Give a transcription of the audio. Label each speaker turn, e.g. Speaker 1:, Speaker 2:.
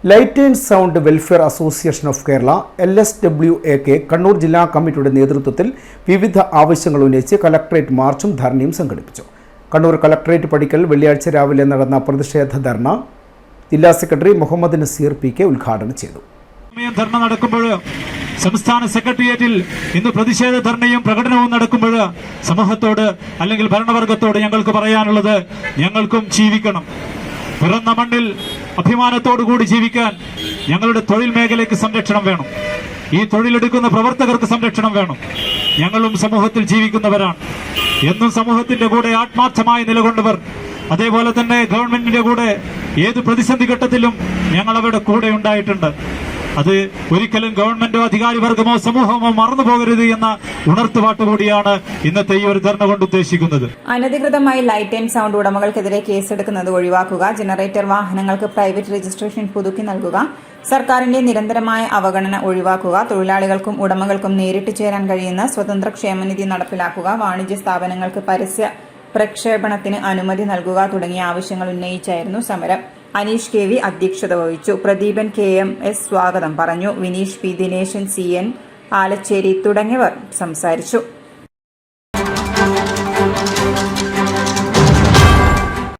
Speaker 1: Light and sound welfare association of Kerala LSWAK Kannur ജില്ലാ കമ്മിറ്റിയുടെ നേതൃത്വത്തിൽ വിവിധ ആവശ്യങ്ങൾ ഉന്നയിച്ച് കലക്ടറേറ്റ് മാർച്ചും ധർണയും സംഘടിപ്പിച്ചു. കണ്ണൂർ കലക്ടറേറ്റ് പടിക്കൽ വെള്ളിയാഴ്ച രാവിലെ നടന്ന പ്രതിഷേധ ധർണ ജില്ലാ സെക്രട്ടറി മുഹമ്മദ് നസീർ PK ഉദ്ഘാടനം ചെയ്തു.
Speaker 2: ധർണ നടക്കുമ്പോൾ സംസ്ഥാന സെക്രട്ടേറിയറ്റിൽ ഇന്ന് പ്രതിഷേധ ധർണയും പ്രകടനവും നടക്കുമ്പോൾ സമൂഹത്തോട് അല്ലെങ്കിൽ ഭരണവർഗത്തോട് ഞങ്ങൾക്ക് പറയാനുള്ളത്, ഞങ്ങൾക്കും ജീവിക്കണം. പിറന്ന മണ്ണിൽ അഭിമാനത്തോടുകൂടി ജീവിക്കാൻ ഞങ്ങളുടെ തൊഴിൽ മേഖലയ്ക്ക് സംരക്ഷണം വേണം. ഈ തൊഴിലെടുക്കുന്ന പ്രവർത്തകർക്ക് സംരക്ഷണം വേണം. ഞങ്ങളും സമൂഹത്തിൽ ജീവിക്കുന്നവരാണ്. എന്നും സമൂഹത്തിന്റെ കൂടെ ആത്മാർത്ഥമായി നിലകൊണ്ടവർ. അതേപോലെ തന്നെ ഗവൺമെന്റിന്റെ കൂടെ ഏത് പ്രതിസന്ധി ഘട്ടത്തിലും ഞങ്ങൾ അവരുടെ കൂടെ ഉണ്ടായിട്ടുണ്ട്. അത് ഒരിക്കലും ഗവൺമെന്റോ അധികാരി വർഗമോ സമൂഹമോ മറന്നു പോകരുത് എന്ന ഉണർത്തുപാട്ട് കൂടിയാണ് ഇന്നത്തെ ഈ ഒരു ധർണ കൊണ്ട് ഉദ്ദേശിക്കുന്നത്.
Speaker 3: അനധികൃതമായി ലൈറ്റ് ആൻഡ് സൗണ്ട് ഉടമകൾക്കെതിരെ കേസെടുക്കുന്നത് ഒഴിവാക്കുക, ജനറേറ്റർ വാഹനങ്ങൾക്ക് പ്രൈവറ്റ് രജിസ്ട്രേഷൻ പുതുക്കി നൽകുക, സർക്കാരിന്റെ നിരന്തരമായ അവഗണന ഒഴിവാക്കുക, തൊഴിലാളികൾക്കും ഉടമകൾക്കും നേരിട്ട് ചേരാൻ കഴിയുന്ന സ്വതന്ത്ര ക്ഷേമനിധി നടപ്പിലാക്കുക, വാണിജ്യ സ്ഥാപനങ്ങൾക്ക് പരസ്യ പ്രക്ഷേപണത്തിന് അനുമതി നൽകുക തുടങ്ങിയ ആവശ്യങ്ങൾ ഉന്നയിച്ചായിരുന്നു സമരം. അനീഷ് KV അധ്യക്ഷത വഹിച്ചു. പ്രദീപൻ KMS സ്വാഗതം പറഞ്ഞു. വിനീഷ് P, ദിനേശൻ CN, ആലച്ചേരി തുടങ്ങിയവർ സംസാരിച്ചു.